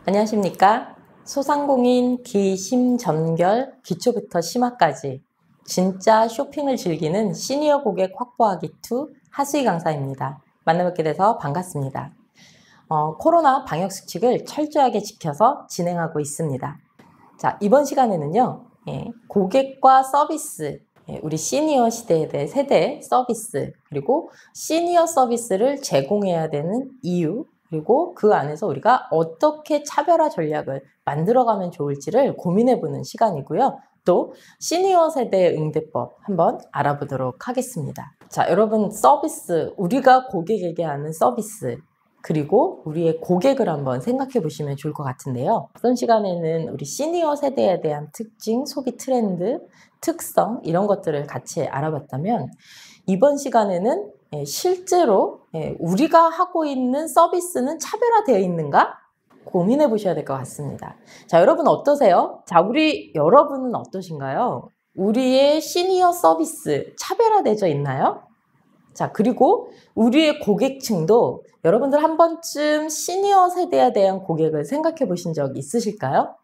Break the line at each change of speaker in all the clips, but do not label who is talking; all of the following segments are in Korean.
안녕하십니까? 소상공인 기심전결 기초부터 심화까지 진짜 쇼핑을 즐기는 시니어 고객 확보하기 2 하수희 강사입니다. 만나뵙게 돼서 반갑습니다. 코로나 방역 수칙을 철저하게 지켜서 진행하고 있습니다. 자, 이번 시간에는요, 고객과 서비스, 우리 시니어 시대에 대해 세대 서비스, 그리고 시니어 서비스를 제공해야 되는 이유, 그리고 그 안에서 우리가 어떻게 차별화 전략을 만들어가면 좋을지를 고민해보는 시간이고요. 또 시니어 세대의 응대법 한번 알아보도록 하겠습니다. 자, 여러분 서비스, 우리가 고객에게 하는 서비스, 그리고 우리의 고객을 한번 생각해 보시면 좋을 것 같은데요. 이번 시간에는 우리 시니어 세대에 대한 특징, 소비 트렌드, 특성 이런 것들을 같이 알아봤다면 이번 시간에는 실제로 우리가 하고 있는 서비스는 차별화되어 있는가? 고민해 보셔야 될 것 같습니다. 자, 여러분 어떠세요? 자, 여러분은 어떠신가요? 우리의 시니어 서비스 차별화되어 있나요? 자, 그리고 우리의 고객층도 여러분들 한 번쯤 시니어 세대에 대한 고객을 생각해 보신 적 있으실까요?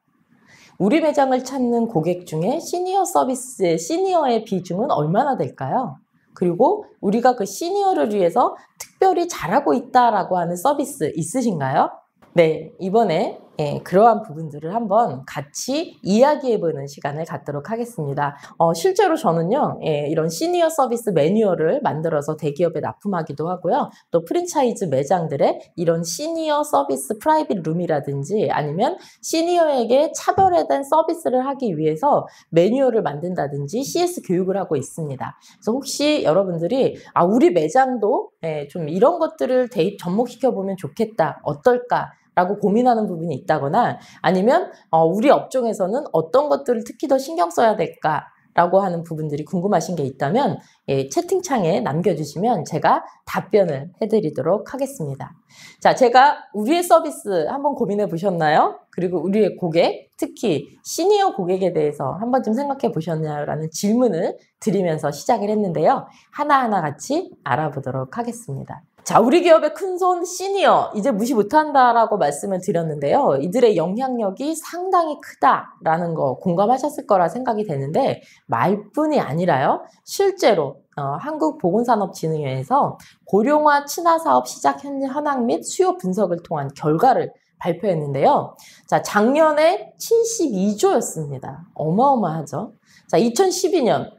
우리 매장을 찾는 고객 중에 시니어 서비스의 시니어의 비중은 얼마나 될까요? 그리고 우리가 그 시니어를 위해서 특별히 잘하고 있다라고 하는 서비스 있으신가요? 네, 이번에 그러한 부분들을 한번 같이 이야기해보는 시간을 갖도록 하겠습니다. 실제로 저는요, 이런 시니어 서비스 매뉴얼을 만들어서 대기업에 납품하기도 하고요. 또 프랜차이즈 매장들의 이런 시니어 서비스 프라이빗 룸이라든지 아니면 시니어에게 차별화된 서비스를 하기 위해서 매뉴얼을 만든다든지 CS 교육을 하고 있습니다. 그래서 혹시 여러분들이 우리 매장도 좀 이런 것들을 접목시켜보면 좋겠다, 어떨까? 라고 고민하는 부분이 있다거나 아니면 우리 업종에서는 어떤 것들을 특히 더 신경 써야 될까 라고 하는 부분들이 궁금하신 게 있다면 채팅창에 남겨주시면 제가 답변을 해드리도록 하겠습니다. 자, 제가 우리의 서비스 한번 고민해 보셨나요? 그리고 우리의 고객, 특히 시니어 고객에 대해서 한 번쯤 생각해 보셨나요? 라는 질문을 드리면서 시작을 했는데요. 하나하나 같이 알아보도록 하겠습니다. 자, 우리 기업의 큰손 시니어 이제 무시 못한다라고 말씀을 드렸는데요. 이들의 영향력이 상당히 크다라는 거 공감하셨을 거라 생각이 되는데 말뿐이 아니라요. 실제로 한국보건산업진흥회에서 고령화 친화사업 시작 현황 및 수요 분석을 통한 결과를 발표했는데요. 자, 작년에 72조였습니다. 어마어마하죠. 자, 2012년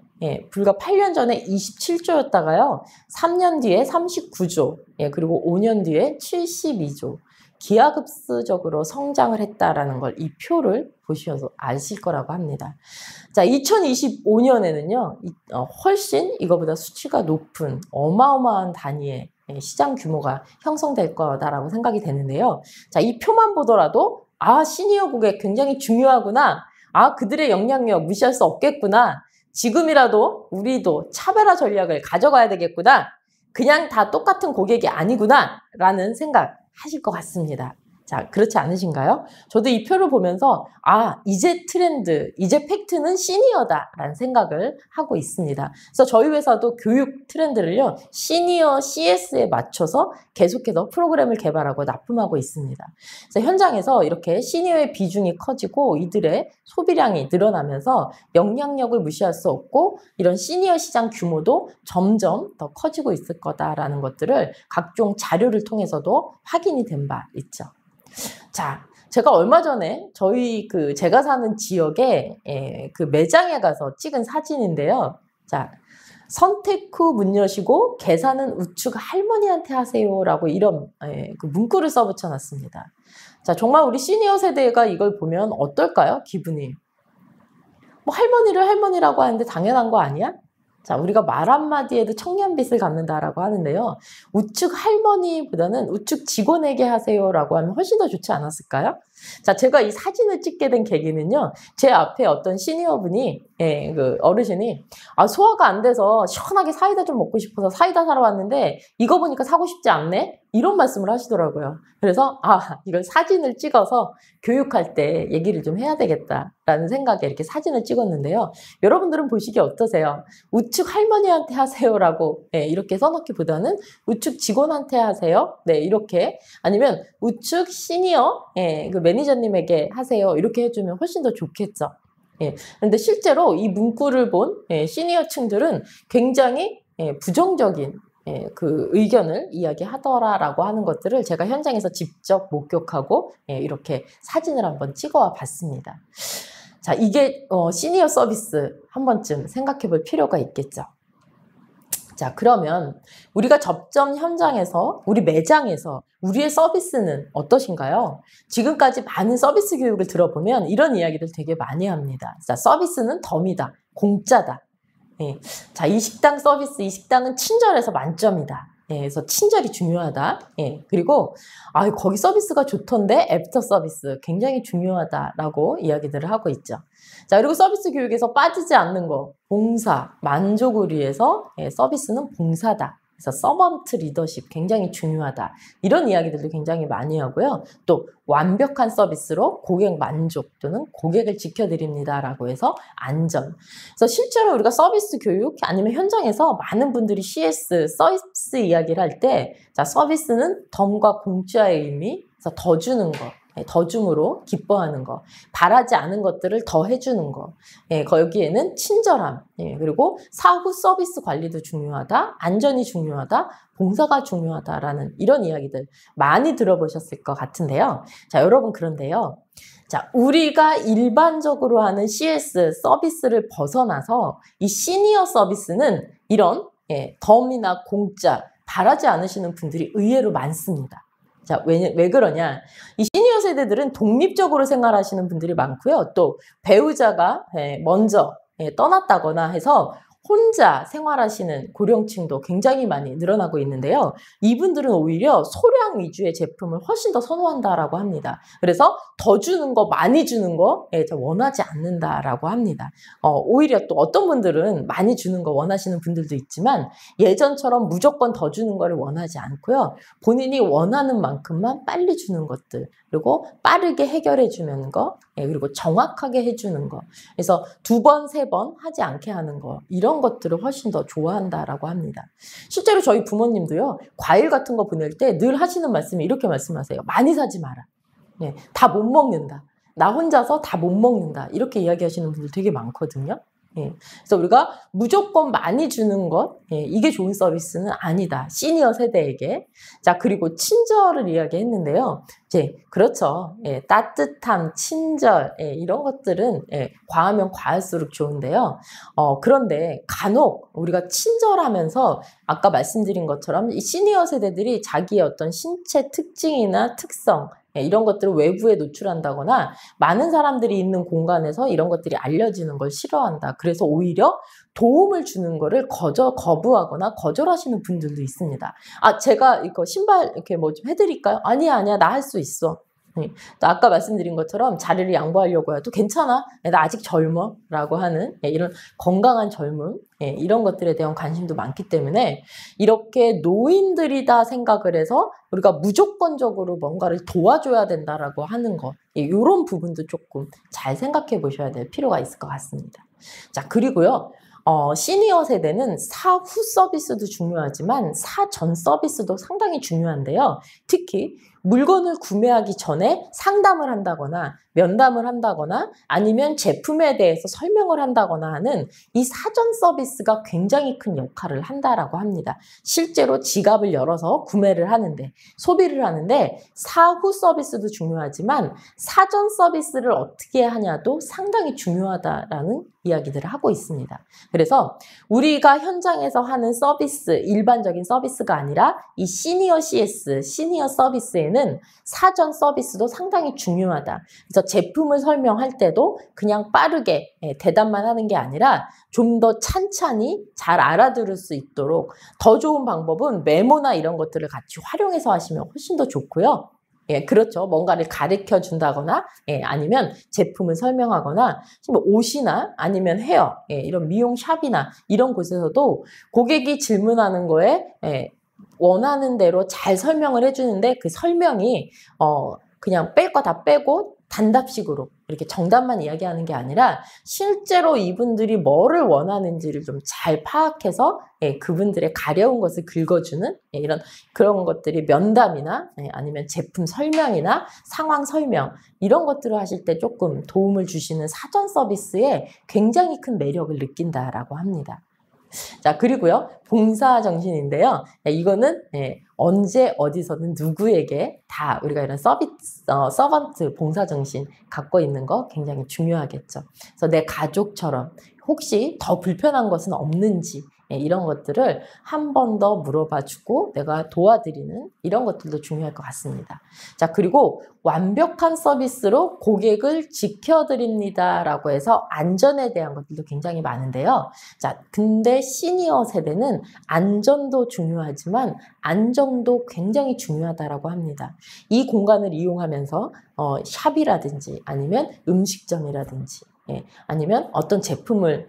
불과 8년 전에 27조였다가요. 3년 뒤에 39조, 그리고 5년 뒤에 72조. 기하급수적으로 성장을 했다라는 걸 이 표를 보셔서 아실 거라고 합니다. 자, 2025년에는요, 훨씬 이거보다 수치가 높은 어마어마한 단위의 시장 규모가 형성될 거다라고 생각이 되는데요. 자, 이 표만 보더라도, 시니어 고객 굉장히 중요하구나. 그들의 영향력 무시할 수 없겠구나. 지금이라도 우리도 차별화 전략을 가져가야 되겠구나. 그냥 다 똑같은 고객이 아니구나. 라는 생각 하실 것 같습니다. 자, 그렇지 않으신가요? 저도 이 표를 보면서 이제 트렌드, 이제 팩트는 시니어다 라는 생각을 하고 있습니다. 그래서 저희 회사도 교육 트렌드를요, 시니어 CS에 맞춰서 계속해서 프로그램을 개발하고 납품하고 있습니다. 그래서 현장에서 이렇게 시니어의 비중이 커지고 이들의 소비량이 늘어나면서 영향력을 무시할 수 없고 이런 시니어 시장 규모도 점점 더 커지고 있을 거다라는 것들을 각종 자료를 통해서도 확인이 된 바 있죠. 자, 제가 얼마 전에 제가 사는 지역에 그 매장에 가서 찍은 사진인데요. 자, 선택 후 문 여시고 계산은 우측 할머니한테 하세요라고 이런 그 문구를 써붙여 놨습니다. 자, 정말 우리 시니어 세대가 이걸 보면 어떨까요? 기분이. 뭐 할머니를 할머니라고 하는데 당연한 거 아니야? 자, 우리가 말 한마디에도 청년빛을 갖는다라고 하는데요. 우측 할머니보다는 우측 직원에게 하세요라고 하면 훨씬 더 좋지 않았을까요? 자, 제가 이 사진을 찍게 된 계기는요. 제 앞에 어떤 시니어분이, 그 어르신이 소화가 안 돼서 시원하게 사이다 좀 먹고 싶어서 사이다 사러 왔는데 이거 보니까 사고 싶지 않네? 이런 말씀을 하시더라고요. 그래서 이걸 사진을 찍어서 교육할 때 얘기를 좀 해야 되겠다라는 생각에 이렇게 사진을 찍었는데요. 여러분들은 보시기에 어떠세요? 우측 할머니한테 하세요라고 이렇게 써놓기보다는 우측 직원한테 하세요. 네, 이렇게 아니면 우측 시니어 그 매니저님에게 하세요. 이렇게 해주면 훨씬 더 좋겠죠. 그런데 실제로 이 문구를 본 시니어층들은 굉장히 부정적인 그 의견을 이야기하더라라고 하는 것들을 제가 현장에서 직접 목격하고 이렇게 사진을 한번 찍어와 봤습니다. 자, 이게 시니어 서비스 한 번쯤 생각해 볼 필요가 있겠죠. 자, 그러면 우리가 접점 현장에서, 우리 매장에서 우리의 서비스는 어떠신가요? 지금까지 많은 서비스 교육을 들어보면 이런 이야기를 되게 많이 합니다. 자, 서비스는 덤이다, 공짜다. 자, 이 식당 서비스, 이 식당은 친절해서 만점이다. 그래서 친절이 중요하다. 그리고 거기 서비스가 좋던데 애프터 서비스 굉장히 중요하다라고 이야기들을 하고 있죠. 자, 그리고 서비스 교육에서 빠지지 않는 거, 봉사, 만족을 위해서 서비스는 봉사다. 그래서 서번트 리더십 굉장히 중요하다. 이런 이야기들도 굉장히 많이 하고요. 또 완벽한 서비스로 고객 만족 또는 고객을 지켜드립니다라고 해서 안전. 그래서 실제로 우리가 서비스 교육 아니면 현장에서 많은 분들이 CS, 서비스 이야기를 할 때 자, 서비스는 덤과 공짜의 의미, 그래서 더 주는 거. 더 줌으로 기뻐하는 거, 바라지 않은 것들을 더 해주는 거, 거기에는 친절함, 그리고 사후 서비스 관리도 중요하다, 안전이 중요하다, 봉사가 중요하다라는 이런 이야기들 많이 들어보셨을 것 같은데요. 자, 여러분 그런데요. 자, 우리가 일반적으로 하는 CS 서비스를 벗어나서 이 시니어 서비스는 이런 덤이나 공짜 바라지 않으시는 분들이 의외로 많습니다. 자, 왜 그러냐? 이 시니어 세대들은 독립적으로 생활하시는 분들이 많고요. 또 배우자가 먼저 떠났다거나 해서 혼자 생활하시는 고령층도 굉장히 많이 늘어나고 있는데요. 이분들은 오히려 소량 위주의 제품을 훨씬 더 선호한다라고 합니다. 그래서 더 주는 거, 많이 주는 거 원하지 않는다라고 합니다. 오히려 또 어떤 분들은 많이 주는 거 원하시는 분들도 있지만 예전처럼 무조건 더 주는 거를 원하지 않고요. 본인이 원하는 만큼만 빨리 주는 것들, 그리고 빠르게 해결해 주는 거, 그리고 정확하게 해주는 거. 그래서 2번, 3번 하지 않게 하는 거. 이런 것들을 훨씬 더 좋아한다라고 합니다. 실제로 저희 부모님도요. 과일 같은 거 보낼 때 늘 하시는 말씀이 이렇게 말씀하세요. 많이 사지 마라. 다 못 먹는다. 나 혼자서 다 못 먹는다. 이렇게 이야기하시는 분들 되게 많거든요. 그래서 우리가 무조건 많이 주는 것, 이게 좋은 서비스는 아니다. 시니어 세대에게. 자, 그리고 친절을 이야기했는데요. 그렇죠. 따뜻함, 친절, 이런 것들은 과하면 과할수록 좋은데요. 그런데 간혹 우리가 친절하면서 아까 말씀드린 것처럼 이 시니어 세대들이 자기의 어떤 신체 특징이나 특성, 이런 것들을 외부에 노출한다거나 많은 사람들이 있는 공간에서 이런 것들이 알려지는 걸 싫어한다. 그래서 오히려 도움을 주는 거를 거부하거나 거절하시는 분들도 있습니다. 제가 이거 신발 이렇게 뭐 좀 해드릴까요? 아니야, 나 할 수 있어. 아까 말씀드린 것처럼 자리를 양보하려고 해도 괜찮아. 나 아직 젊어. 라고 하는 이런 건강한 젊음, 이런 것들에 대한 관심도 많기 때문에 이렇게 노인들이다 생각을 해서 우리가 무조건적으로 뭔가를 도와줘야 된다라고 하는 것, 이런 부분도 조금 잘 생각해 보셔야 될 필요가 있을 것 같습니다. 자, 그리고요. 시니어 세대는 사후 서비스도 중요하지만 사전 서비스도 상당히 중요한데요. 특히 물건을 구매하기 전에 상담을 한다거나 면담을 한다거나 아니면 제품에 대해서 설명을 한다거나 하는 이 사전 서비스가 굉장히 큰 역할을 한다라고 합니다. 실제로 지갑을 열어서 구매를 하는데, 소비를 하는데 사후 서비스도 중요하지만 사전 서비스를 어떻게 하냐도 상당히 중요하다라는 이야기들을 하고 있습니다. 그래서 우리가 현장에서 하는 서비스, 일반적인 서비스가 아니라 이 시니어 CS, 시니어 서비스에는 사전 서비스도 상당히 중요하다. 그래서 제품을 설명할 때도 그냥 빠르게 대답만 하는 게 아니라 좀 더 찬찬히 잘 알아들을 수 있도록 더 좋은 방법은 메모나 이런 것들을 같이 활용해서 하시면 훨씬 더 좋고요. 그렇죠. 뭔가를 가르쳐 준다거나, 아니면 제품을 설명하거나, 옷이나 아니면 헤어, 이런 미용샵이나 이런 곳에서도 고객이 질문하는 거에, 원하는 대로 잘 설명을 해주는데 그 설명이 그냥 뺄 거 다 빼고 단답식으로 이렇게 정답만 이야기하는 게 아니라 실제로 이분들이 뭐를 원하는지를 좀 잘 파악해서 그분들의 가려운 것을 긁어주는 이런 그런 것들이 면담이나 아니면 제품 설명이나 상황 설명 이런 것들을 하실 때 조금 도움을 주시는 사전 서비스에 굉장히 큰 매력을 느낀다라고 합니다. 자, 그리고요, 봉사 정신인데요. 이거는 언제 어디서든 누구에게 다 우리가 이런 서번트 봉사 정신 갖고 있는 거 굉장히 중요하겠죠. 그래서 내 가족처럼 혹시 더 불편한 것은 없는지 이런 것들을 한 번 더 물어봐주고 내가 도와드리는 이런 것들도 중요할 것 같습니다. 자, 그리고 완벽한 서비스로 고객을 지켜드립니다라고 해서 안전에 대한 것들도 굉장히 많은데요. 자, 근데 시니어 세대는 안전도 중요하지만 안정도 굉장히 중요하다라고 합니다. 이 공간을 이용하면서 샵이라든지 아니면 음식점이라든지 아니면 어떤 제품을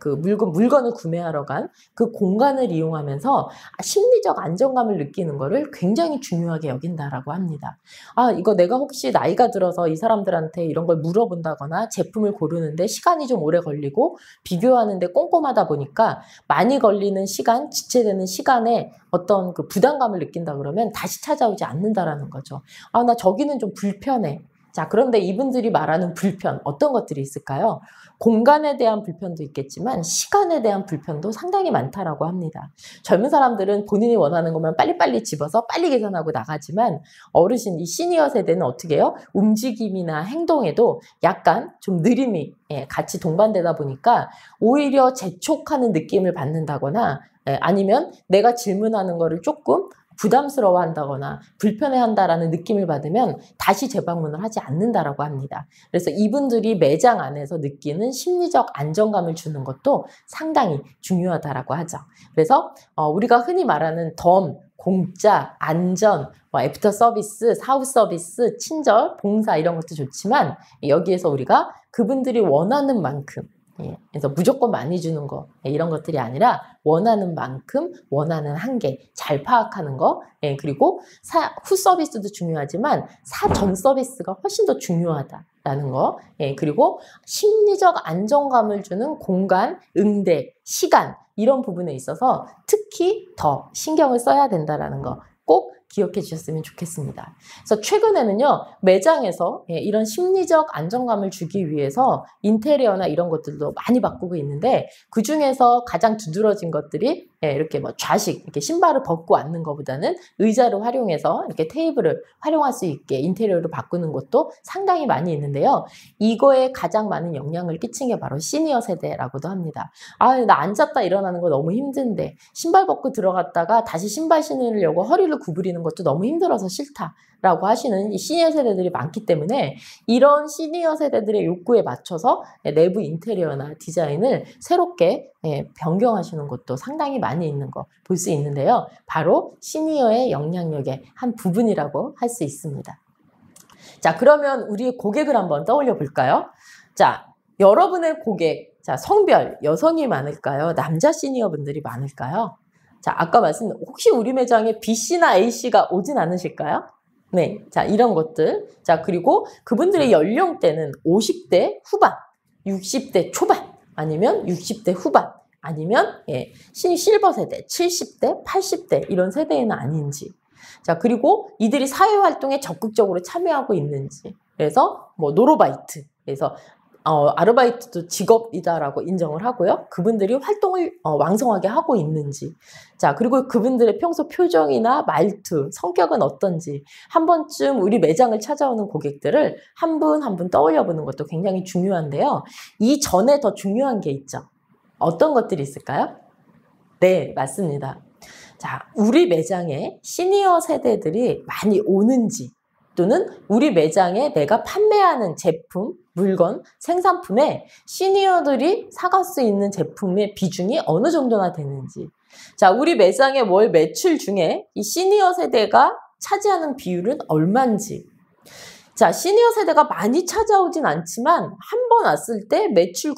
그 물건을 구매하러 간 그 공간을 이용하면서 심리적 안정감을 느끼는 거를 굉장히 중요하게 여긴다라고 합니다. 아, 이거 내가 혹시 나이가 들어서 이 사람들한테 이런 걸 물어본다거나 제품을 고르는데 시간이 좀 오래 걸리고 비교하는데 꼼꼼하다 보니까 많이 걸리는 시간, 지체되는 시간에 어떤 그 부담감을 느낀다 그러면 다시 찾아오지 않는다라는 거죠. 아, 나 저기는 좀 불편해. 자, 그런데 이분들이 말하는 불편, 어떤 것들이 있을까요? 공간에 대한 불편도 있겠지만 시간에 대한 불편도 상당히 많다라고 합니다. 젊은 사람들은 본인이 원하는 것만 빨리빨리 집어서 빨리 계산하고 나가지만 어르신, 이 시니어 세대는 어떻게 해요? 움직임이나 행동에도 약간 좀 느림이 같이 동반되다 보니까 오히려 재촉하는 느낌을 받는다거나 아니면 내가 질문하는 거를 조금 부담스러워한다거나 불편해한다라는 느낌을 받으면 다시 재방문을 하지 않는다라고 합니다. 그래서 이분들이 매장 안에서 느끼는 심리적 안정감을 주는 것도 상당히 중요하다라고 하죠. 그래서 우리가 흔히 말하는 덤, 공짜, 안전, 애프터 서비스, 사후 서비스, 친절, 봉사 이런 것도 좋지만 여기에서 우리가 그분들이 원하는 만큼 그래서 무조건 많이 주는 거 이런 것들이 아니라 원하는 만큼 원하는 한계 잘 파악하는 거 그리고 후 서비스도 중요하지만 사전 서비스가 훨씬 더 중요하다라는 거 그리고 심리적 안정감을 주는 공간, 응대, 시간 이런 부분에 있어서 특히 더 신경을 써야 된다라는 거 꼭 기억해 주셨으면 좋겠습니다. 그래서 최근에는요, 매장에서 이런 심리적 안정감을 주기 위해서 인테리어나 이런 것들도 많이 바꾸고 있는데 그 중에서 가장 두드러진 것들이 이렇게 뭐 좌식, 이렇게 신발을 벗고 앉는 것보다는 의자를 활용해서 이렇게 테이블을 활용할 수 있게 인테리어를 바꾸는 것도 상당히 많이 있는데요. 이거에 가장 많은 영향을 끼친 게 바로 시니어 세대라고도 합니다. 아, 나 앉았다 일어나는 거 너무 힘든데 신발 벗고 들어갔다가 다시 신발 신으려고 허리를 구부리는 것도 너무 힘들어서 싫다라고 하시는 이 시니어 세대들이 많기 때문에 이런 시니어 세대들의 욕구에 맞춰서 내부 인테리어나 디자인을 새롭게 변경하시는 것도 상당히 많이 있는 거 볼 수 있는데요. 바로 시니어의 영향력의 한 부분이라고 할 수 있습니다. 자, 그러면 우리의 고객을 한번 떠올려 볼까요? 자, 여러분의 고객, 자, 성별, 여성이 많을까요? 남자 시니어 분들이 많을까요? 자, 아까 혹시 우리 매장에 B씨나 A씨가 오진 않으실까요? 네, 자, 이런 것들. 자, 그리고 그분들의 연령대는 50대 후반, 60대 초반, 아니면 60대 후반, 아니면 실버 세대, 70대, 80대 이런 세대에는 아닌지. 자, 그리고 이들이 사회활동에 적극적으로 참여하고 있는지. 그래서 뭐 노르바이트, 그래서 아르바이트도 직업이다라고 인정을 하고요. 그분들이 활동을 왕성하게 하고 있는지. 자, 그리고 그분들의 평소 표정이나 말투, 성격은 어떤지 한 번쯤 우리 매장을 찾아오는 고객들을 한 분 한 분 떠올려 보는 것도 굉장히 중요한데요. 이 전에 더 중요한 게 있죠. 어떤 것들이 있을까요? 네, 맞습니다. 자, 우리 매장에 시니어 세대들이 많이 오는지 또는 우리 매장에 내가 판매하는 제품, 물건, 생산품에 시니어들이 사갈 수 있는 제품의 비중이 어느 정도나 되는지. 자, 우리 매장의 월 매출 중에 이 시니어 세대가 차지하는 비율은 얼마인지. 자, 시니어 세대가 많이 찾아오진 않지만 한 번 왔을 때 매출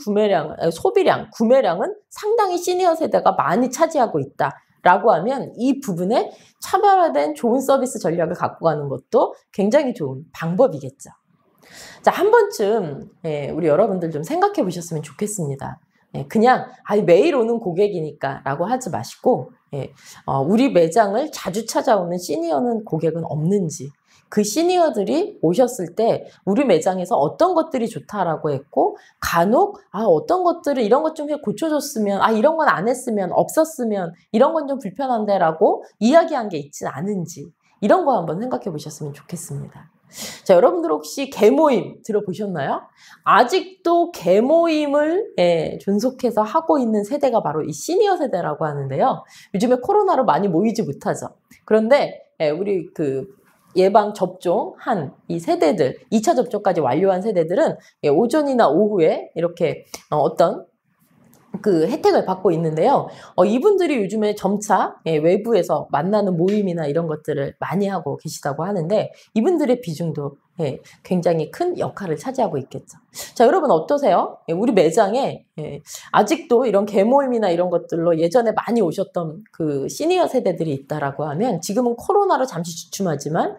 소비량, 구매량은 상당히 시니어 세대가 많이 차지하고 있다. 라고 하면 이 부분에 차별화된 좋은 서비스 전략을 갖고 가는 것도 굉장히 좋은 방법이겠죠. 자, 한 번쯤 우리 여러분들 좀 생각해 보셨으면 좋겠습니다. 그냥 매일 오는 고객이니까 라고 하지 마시고 우리 매장을 자주 찾아오는 시니어는 고객은 없는지, 그 시니어들이 오셨을 때 우리 매장에서 어떤 것들이 좋다라고 했고, 간혹 어떤 것들을 이런 것 좀 고쳐줬으면, 이런 건 안 했으면, 없었으면, 이런 건 좀 불편한데 라고 이야기한 게 있진 않은지, 이런 거 한번 생각해 보셨으면 좋겠습니다. 자, 여러분들 혹시 개모임 들어보셨나요? 아직도 개모임을 존속해서 하고 있는 세대가 바로 이 시니어 세대라고 하는데요. 요즘에 코로나로 많이 모이지 못하죠. 그런데 우리 예방 접종한 이 세대들, 2차 접종까지 완료한 세대들은 오전이나 오후에 이렇게 어떤 혜택을 받고 있는데요. 이분들이 요즘에 점차 외부에서 만나는 모임이나 이런 것들을 많이 하고 계시다고 하는데, 이분들의 비중도 굉장히 큰 역할을 차지하고 있겠죠. 자, 여러분 어떠세요? 우리 매장에 아직도 이런 개모임이나 이런 것들로 예전에 많이 오셨던 그 시니어 세대들이 있다라고 하면, 지금은 코로나로 잠시 주춤하지만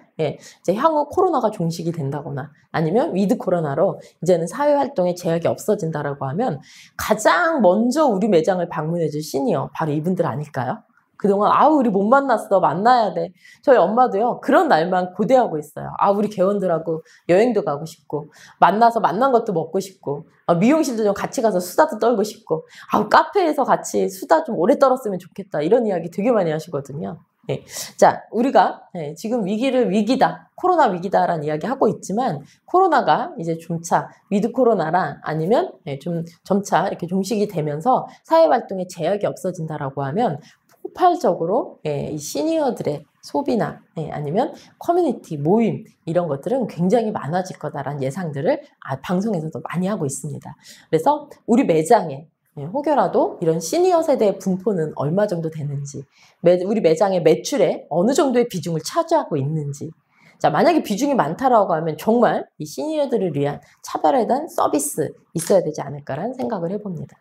이제 향후 코로나가 종식이 된다거나 아니면 위드 코로나로 이제는 사회활동에 제약이 없어진다라고 하면 가장 먼저 우리 매장을 방문해 줄 시니어, 바로 이분들 아닐까요? 그동안 우리 못 만났어, 만나야 돼. 저희 엄마도요, 그런 날만 고대하고 있어요. 우리 개원들하고 여행도 가고 싶고, 만나서 만난 것도 먹고 싶고, 미용실도 좀 같이 가서 수다도 떨고 싶고, 카페에서 같이 수다 좀 오래 떨었으면 좋겠다, 이런 이야기 되게 많이 하시거든요. 자, 우리가 지금 위기다, 코로나 위기다라는 이야기 하고 있지만, 코로나가 이제 점차 위드 코로나라 아니면 좀 점차 이렇게 종식이 되면서 사회활동에 제약이 없어진다라고 하면 폭발적으로 이 시니어들의 소비나 아니면 커뮤니티 모임, 이런 것들은 굉장히 많아질 거다라는 예상들을 방송에서도 많이 하고 있습니다. 그래서 우리 매장에 혹여라도 이런 시니어 세대의 분포는 얼마 정도 되는지, 우리 매장의 매출에 어느 정도의 비중을 차지하고 있는지, 자, 만약에 비중이 많다라고 하면 정말 이 시니어들을 위한 차별화된 서비스 있어야 되지 않을까라는 생각을 해봅니다.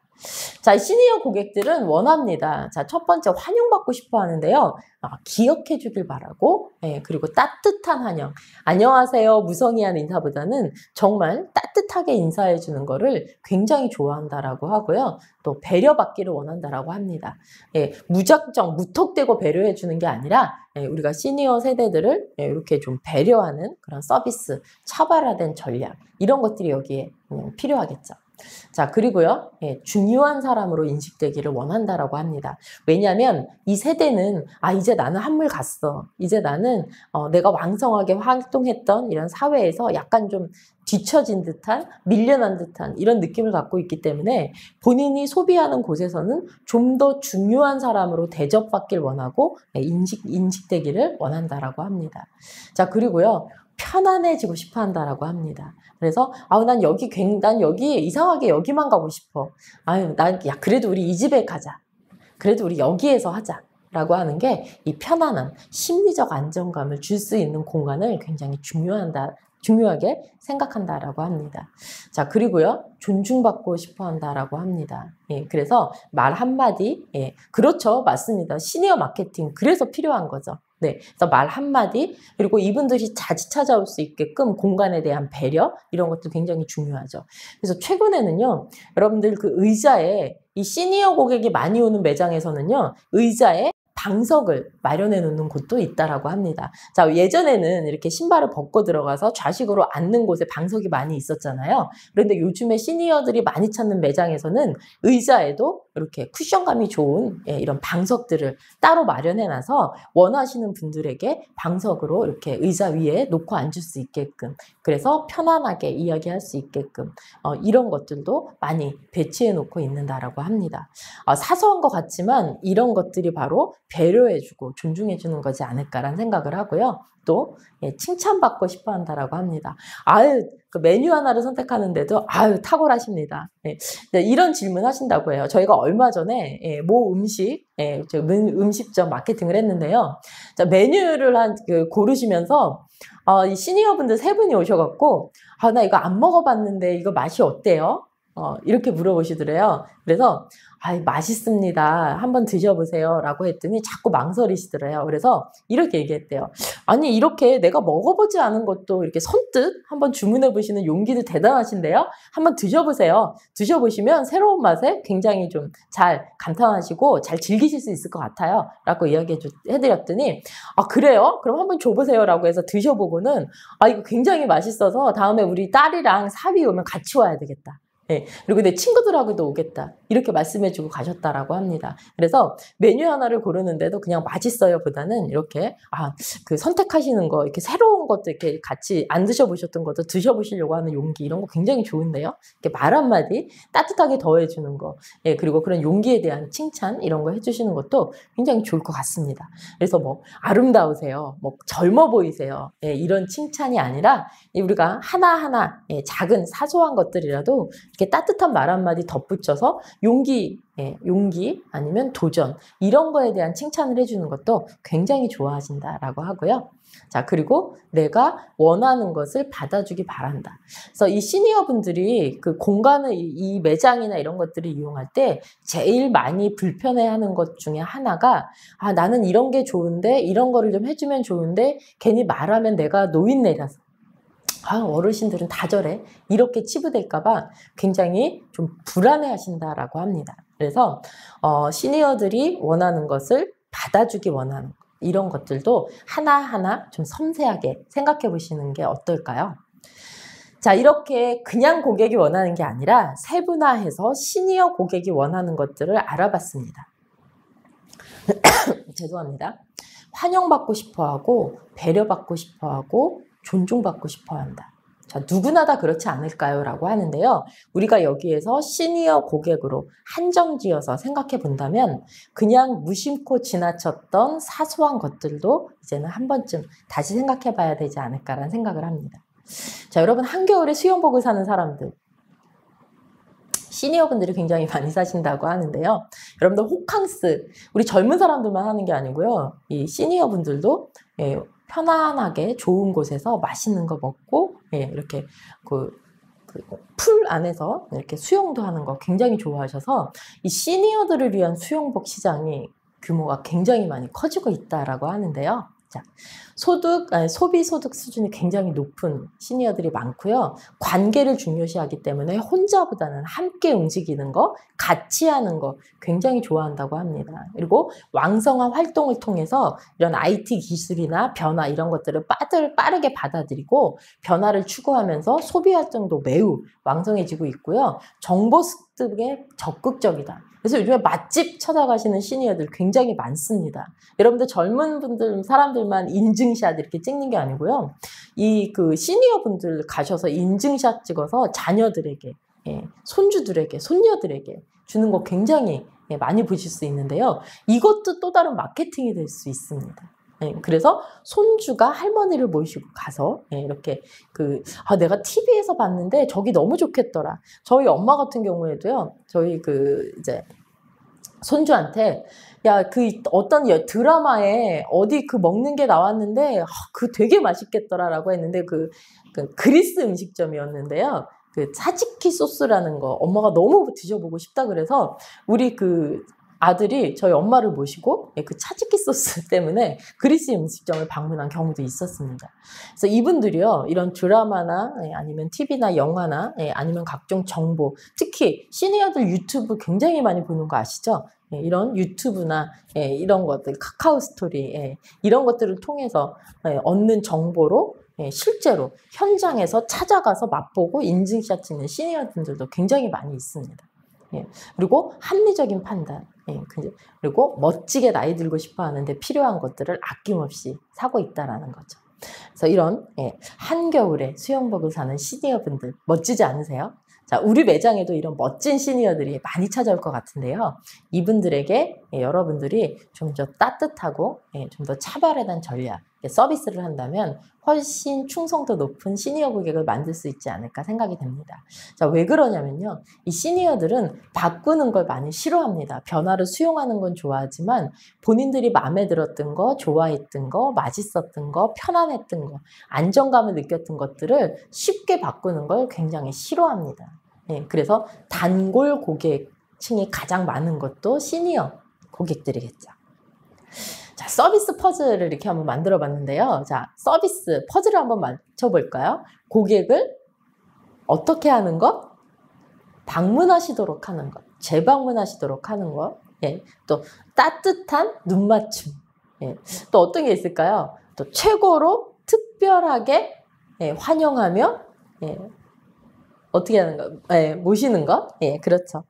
자, 시니어 고객들은 원합니다. 자, 첫 번째, 환영받고 싶어 하는데요. 기억해 주길 바라고, 그리고 따뜻한 환영. 안녕하세요, 무성의한 인사보다는 정말 따뜻하게 인사해 주는 거를 굉장히 좋아한다라고 하고요. 또 배려받기를 원한다라고 합니다. 무작정, 무턱대고 배려해 주는 게 아니라 우리가 시니어 세대들을 이렇게 좀 배려하는 그런 서비스, 차별화된 전략, 이런 것들이 여기에 필요하겠죠. 자, 그리고요, 중요한 사람으로 인식되기를 원한다라고 합니다. 왜냐하면 이 세대는 이제 나는 한물 갔어. 이제 나는 내가 왕성하게 활동했던 이런 사회에서 약간 좀 뒤처진 듯한, 밀려난 듯한 이런 느낌을 갖고 있기 때문에 본인이 소비하는 곳에서는 좀 더 중요한 사람으로 대접받길 원하고 인식되기를 원한다라고 합니다. 자, 그리고요, 편안해지고 싶어 한다라고 합니다. 그래서 난 여기 이상하게 여기만 가고 싶어. 그래도 우리 이 집에 가자. 그래도 우리 여기에서 하자. 라고 하는 게 이 편안함, 심리적 안정감을 줄 수 있는 공간을 굉장히 중요하게 생각한다라고 합니다. 자, 그리고요, 존중받고 싶어 한다라고 합니다. 그래서 말 한마디, 그렇죠, 맞습니다. 시니어 마케팅, 그래서 필요한 거죠. 그래서 말 한마디, 그리고 이분들이 자주 찾아올 수 있게끔 공간에 대한 배려, 이런 것도 굉장히 중요하죠. 그래서 최근에는요, 여러분들 의자에, 이 시니어 고객이 많이 오는 매장에서는요, 의자에 방석을 마련해 놓는 곳도 있다라고 합니다. 자, 예전에는 이렇게 신발을 벗고 들어가서 좌식으로 앉는 곳에 방석이 많이 있었잖아요. 그런데 요즘에 시니어들이 많이 찾는 매장에서는 의자에도 이렇게 쿠션감이 좋은 이런 방석들을 따로 마련해 놔서 원하시는 분들에게 방석으로 이렇게 의자 위에 놓고 앉을 수 있게끔, 그래서 편안하게 이야기할 수 있게끔 이런 것들도 많이 배치해 놓고 있는다라고 합니다. 사소한 것 같지만 이런 것들이 바로 배려해주고 존중해주는 거지 않을까라는 생각을 하고요. 또 칭찬받고 싶어 한다라고 합니다. 그 메뉴 하나를 선택하는데도 탁월하십니다. 이런 질문 하신다고 해요. 저희가 얼마 전에 모 음식점 마케팅을 했는데요. 자, 메뉴를 고르시면서 이 시니어분들 3분이 오셔갖고 나 이거 안 먹어봤는데 이거 맛이 어때요? 이렇게 물어보시더래요. 그래서 아이, 맛있습니다. 한번 드셔보세요. 라고 했더니 자꾸 망설이시더래요. 그래서 이렇게 얘기했대요. 아니, 이렇게 내가 먹어보지 않은 것도 이렇게 선뜻 한번 주문해 보시는 용기도 대단하신데요. 한번 드셔보세요. 드셔보시면 새로운 맛에 굉장히 좀 잘 감탄하시고 잘 즐기실 수 있을 것 같아요. 라고 해드렸더니, 아, 그래요? 그럼 한번 줘보세요. 라고 해서 드셔보고는, 아, 이거 굉장히 맛있어서 다음에 우리 딸이랑 사위 오면 같이 와야 되겠다. 네. 그리고 내 친구들하고도 오겠다. 이렇게 말씀해주고 가셨다라고 합니다. 그래서 메뉴 하나를 고르는데도 그냥 맛있어요 보다는 이렇게, 그 선택하시는 거, 이렇게 새로운 것도 이렇게 같이 안 드셔보셨던 것도 드셔보시려고 하는 용기, 이런 거 굉장히 좋은데요. 이렇게 말 한마디 따뜻하게 더해주는 거. 예, 그리고 그런 용기에 대한 칭찬, 이런 거 해주시는 것도 굉장히 좋을 것 같습니다. 그래서 뭐, 아름다우세요. 뭐, 젊어 보이세요. 예, 이런 칭찬이 아니라 우리가 하나하나, 예, 작은 사소한 것들이라도 이렇게 따뜻한 말 한마디 덧붙여서 용기 아니면 도전, 이런 거에 대한 칭찬을 해주는 것도 굉장히 좋아하신다라고 하고요. 자, 그리고 내가 원하는 것을 받아주기 바란다. 그래서 이 시니어분들이 그 공간을, 이 매장이나 이런 것들을 이용할 때 제일 많이 불편해하는 것 중에 하나가, 나는 이런 게 좋은데, 이런 거를 좀 해주면 좋은데 괜히 말하면 내가 노인네라서, 어르신들은 다 저래, 이렇게 치부될까봐 굉장히 좀 불안해하신다라고 합니다. 그래서 시니어들이 원하는 것을 받아주기 원하는 것, 이런 것들도 하나하나 좀 섬세하게 생각해 보시는 게 어떨까요? 자, 이렇게 그냥 고객이 원하는 게 아니라 세분화해서 시니어 고객이 원하는 것들을 알아봤습니다. 죄송합니다. 환영받고 싶어하고, 배려받고 싶어하고, 존중받고 싶어한다. 자, 누구나 다 그렇지 않을까요? 라고 하는데요. 우리가 여기에서 시니어 고객으로 한정지어서 생각해 본다면 그냥 무심코 지나쳤던 사소한 것들도 이제는 한 번쯤 다시 생각해 봐야 되지 않을까라는 생각을 합니다. 자, 여러분, 한겨울에 수영복을 사는 사람들, 시니어분들이 굉장히 많이 사신다고 하는데요. 여러분들 호캉스, 우리 젊은 사람들만 하는 게 아니고요. 이 시니어분들도 편안하게 좋은 곳에서 맛있는 거 먹고, 이렇게 풀 안에서 이렇게 수영도 하는 거 굉장히 좋아하셔서 이 시니어들을 위한 수영복 시장이 규모가 굉장히 많이 커지고 있다라고 하는데요. 자, 소비 소득 수준이 굉장히 높은 시니어들이 많고요. 관계를 중요시하기 때문에 혼자보다는 함께 움직이는 거, 같이 하는 거 굉장히 좋아한다고 합니다. 그리고 왕성한 활동을 통해서 이런 IT 기술이나 변화, 이런 것들을 빠르게 받아들이고 변화를 추구하면서 소비 활동도 매우 왕성해지고 있고요. 정보 습득에 적극적이다. 그래서 요즘에 맛집 찾아가시는 시니어들 굉장히 많습니다. 여러분들 젊은 분들, 사람들만 인증샷 이렇게 찍는 게 아니고요. 그 시니어 분들 가셔서 인증샷 찍어서 자녀들에게, 손주들에게, 손녀들에게 주는 거 굉장히 많이 보실 수 있는데요. 이것도 또 다른 마케팅이 될 수 있습니다. 그래서 손주가 할머니를 모시고 가서 이렇게 내가 TV에서 봤는데 저기 너무 좋겠더라. 저희 엄마 같은 경우에도요. 저희 이제 손주한테 어떤 드라마에 어디 먹는 게 나왔는데 되게 맛있겠더라라고 했는데 그리스 음식점이었는데요. 사지키 소스라는 거 엄마가 너무 드셔보고 싶다 그래서 우리 아들이 저희 엄마를 모시고 그 차지키 소스 때문에 그리스 음식점을 방문한 경우도 있었습니다. 그래서 이분들이요, 이런 드라마나 아니면 TV나 영화나 아니면 각종 정보, 특히 시니어들 유튜브 굉장히 많이 보는 거 아시죠? 이런 유튜브나 이런 것들, 카카오 스토리, 이런 것들을 통해서 얻는 정보로 실제로 현장에서 찾아가서 맛보고 인증샷 찍는 시니어분들도 굉장히 많이 있습니다. 그리고 합리적인 판단, 그리고 멋지게 나이 들고 싶어 하는데 필요한 것들을 아낌없이 사고 있다라는 거죠. 그래서 이런 한겨울에 수영복을 사는 시니어분들 멋지지 않으세요? 자, 우리 매장에도 이런 멋진 시니어들이 많이 찾아올 것 같은데요. 이분들에게 여러분들이 좀 더 따뜻하고 좀 더 차별화된 전략, 서비스를 한다면 훨씬 충성도 높은 시니어 고객을 만들 수 있지 않을까 생각이 됩니다. 자, 왜 그러냐면요. 이 시니어들은 바꾸는 걸 많이 싫어합니다. 변화를 수용하는 건 좋아하지만 본인들이 마음에 들었던 거, 좋아했던 거, 맛있었던 거, 편안했던 거, 안정감을 느꼈던 것들을 쉽게 바꾸는 걸 굉장히 싫어합니다. 그래서 단골 고객 고객층이 가장 많은 것도 시니어 고객들이겠죠. 자, 서비스 퍼즐을 이렇게 한번 만들어 봤는데요. 자, 서비스 퍼즐을 한번 맞춰볼까요? 고객을 어떻게 하는 것? 방문하시도록 하는 것, 재방문하시도록 하는 것, 예, 또 따뜻한 눈맞춤, 예, 또 어떤 게 있을까요? 또 최고로 특별하게 예, 환영하며 예, 어떻게 하는 거? 예, 모시는 것? 예, 그렇죠.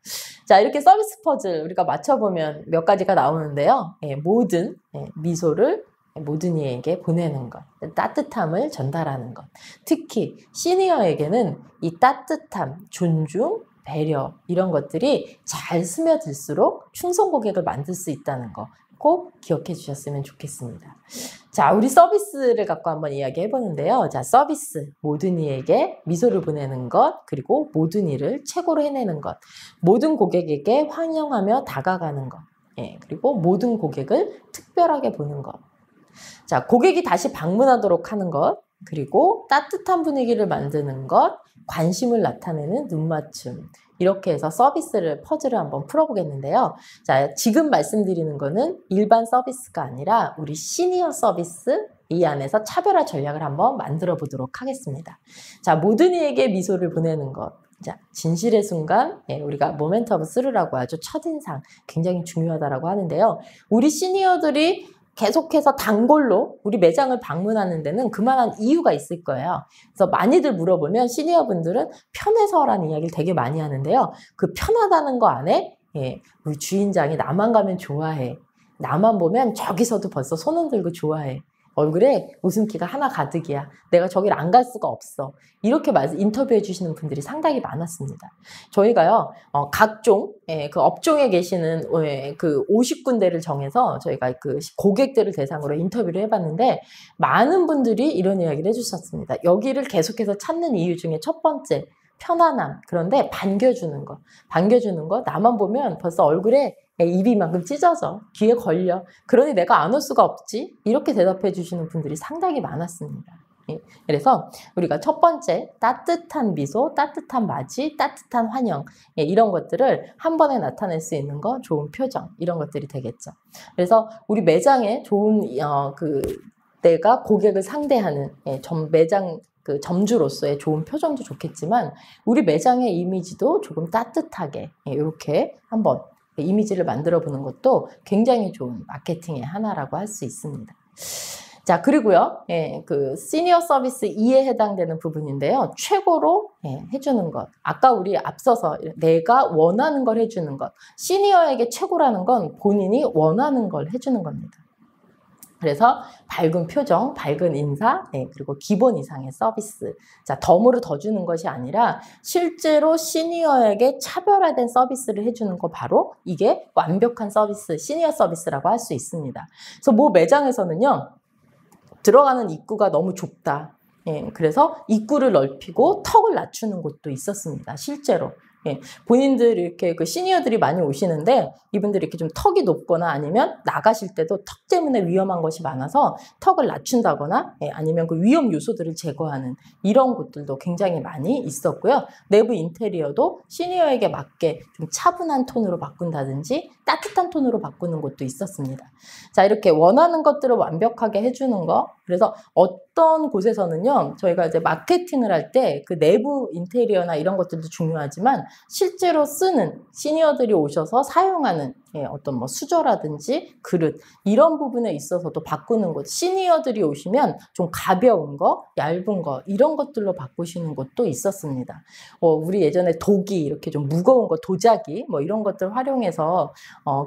자, 이렇게 서비스 퍼즐 우리가 맞춰보면 몇 가지가 나오는데요. 예, 모든 미소를 모든 이에게 보내는 것, 따뜻함을 전달하는 것. 특히 시니어에게는 이 따뜻함, 존중, 배려 이런 것들이 잘 스며들수록 충성 고객을 만들 수 있다는 거 꼭 기억해 주셨으면 좋겠습니다. 자, 우리 서비스를 갖고 한번 이야기해 보는데요. 자, 서비스, 모든 이에게 미소를 보내는 것, 그리고 모든 일을 최고로 해내는 것, 모든 고객에게 환영하며 다가가는 것, 예, 그리고 모든 고객을 특별하게 보는 것. 자, 고객이 다시 방문하도록 하는 것, 그리고 따뜻한 분위기를 만드는 것, 관심을 나타내는 눈맞춤. 이렇게 해서 서비스를, 퍼즐을 한번 풀어보겠는데요. 자, 지금 말씀드리는 거는 일반 서비스가 아니라 우리 시니어 서비스 이 안에서 차별화 전략을 한번 만들어 보도록 하겠습니다. 자, 모든 이에게 미소를 보내는 것. 자, 진실의 순간, 예, 우리가 모멘트 오브 스루라고 하죠. 첫인상 굉장히 중요하다라고 하는데요. 우리 시니어들이 계속해서 단골로 우리 매장을 방문하는 데는 그만한 이유가 있을 거예요. 그래서 많이들 물어보면 시니어분들은 편해서라는 이야기를 되게 많이 하는데요. 그 편하다는 거 안에 예, 우리 주인장이 나만 가면 좋아해. 나만 보면 저기서도 벌써 손 흔들고 좋아해. 얼굴에 웃음기가 하나 가득이야. 내가 저기를 안 갈 수가 없어. 이렇게 인터뷰해 주시는 분들이 상당히 많았습니다. 저희가요, 각종, 그 업종에 계시는 그 50군데를 정해서 저희가 그 고객들을 대상으로 인터뷰를 해봤는데, 많은 분들이 이런 이야기를 해주셨습니다. 여기를 계속해서 찾는 이유 중에 첫 번째, 편안함. 그런데 반겨주는 거. 반겨주는 거. 나만 보면 벌써 얼굴에 입이 이만큼 찢어져. 귀에 걸려. 그러니 내가 안 올 수가 없지. 이렇게 대답해 주시는 분들이 상당히 많았습니다. 예. 그래서 우리가 첫 번째 따뜻한 미소, 따뜻한 맞이, 따뜻한 환영 예, 이런 것들을 한 번에 나타낼 수 있는 거, 좋은 표정 이런 것들이 되겠죠. 그래서 우리 매장에 좋은 내가 고객을 상대하는 매장 그 점주로서의 좋은 표정도 좋겠지만 우리 매장의 이미지도 조금 따뜻하게 이렇게 한번 이미지를 만들어 보는 것도 굉장히 좋은 마케팅의 하나라고 할 수 있습니다. 자, 그리고요, 그 시니어 서비스 2에 해당되는 부분인데요. 최고로 해주는 것. 아까 우리 앞서서 내가 원하는 걸 해주는 것. 시니어에게 최고라는 건 본인이 원하는 걸 해주는 겁니다. 그래서 밝은 표정, 밝은 인사, 그리고 기본 이상의 서비스. 자, 덤으로 더 주는 것이 아니라 실제로 시니어에게 차별화된 서비스를 해주는 거 바로 이게 완벽한 서비스, 시니어 서비스라고 할 수 있습니다. 그래서 뭐 매장에서는요, 들어가는 입구가 너무 좁다. 그래서 입구를 넓히고 턱을 낮추는 곳도 있었습니다. 실제로. 본인들 이렇게 그 시니어들이 많이 오시는데 이분들이 이렇게 좀 턱이 높거나 아니면 나가실 때도 턱 때문에 위험한 것이 많아서 턱을 낮춘다거나 아니면 그 위험 요소들을 제거하는 이런 곳들도 굉장히 많이 있었고요. 내부 인테리어도 시니어에게 맞게 좀 차분한 톤으로 바꾼다든지 따뜻한 톤으로 바꾸는 곳도 있었습니다. 자, 이렇게 원하는 것들을 완벽하게 해주는 거. 그래서 어떤 곳에서는요, 저희가 이제 마케팅을 할 때 그 내부 인테리어나 이런 것들도 중요하지만 실제로 쓰는 시니어들이 오셔서 사용하는 어떤 뭐 수저라든지 그릇 이런 부분에 있어서도 바꾸는 것. 시니어들이 오시면 좀 가벼운 거, 얇은 거 이런 것들로 바꾸시는 것도 있었습니다. 우리 예전에 도기 이렇게 좀 무거운 거, 도자기 뭐 이런 것들 활용해서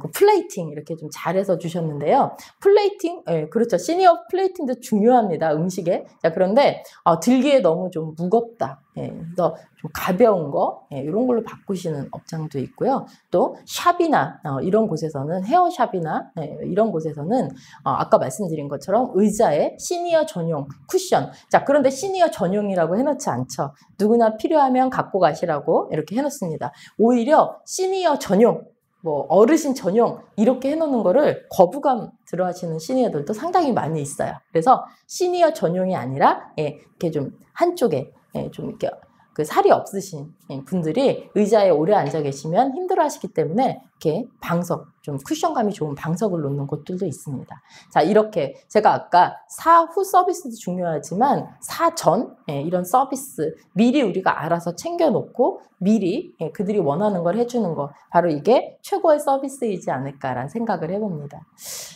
그 플레이팅 이렇게 좀 잘해서 주셨는데요. 플레이팅, 그렇죠. 시니어 플레이팅도 중요합니다. 음식에. 자, 그런데 들기에 너무 좀 무겁다. 그래서 좀 가벼운 거 이런 걸로 바꾸시는 업장도 있고요. 또 샵이나 이런 곳에서는 헤어샵이나 이런 곳에서는 아까 말씀드린 것처럼 의자에 시니어 전용 쿠션. 자, 그런데 시니어 전용이라고 해놓지 않죠. 누구나 필요하면 갖고 가시라고 이렇게 해놓습니다. 오히려 시니어 전용, 뭐 어르신 전용 이렇게 해놓는 거를 거부감 들어하시는 시니어들도 상당히 많이 있어요. 그래서 시니어 전용이 아니라 이렇게 좀 한쪽에 좀 이렇게 그 살이 없으신 분들이 의자에 오래 앉아 계시면 힘들어 하시기 때문에 이렇게 방석, 좀 쿠션감이 좋은 방석을 놓는 곳들도 있습니다. 자, 이렇게 제가 아까 사후 서비스도 중요하지만 사전 이런 서비스 미리 우리가 알아서 챙겨놓고 미리 그들이 원하는 걸 해주는 거, 바로 이게 최고의 서비스이지 않을까라는 생각을 해봅니다.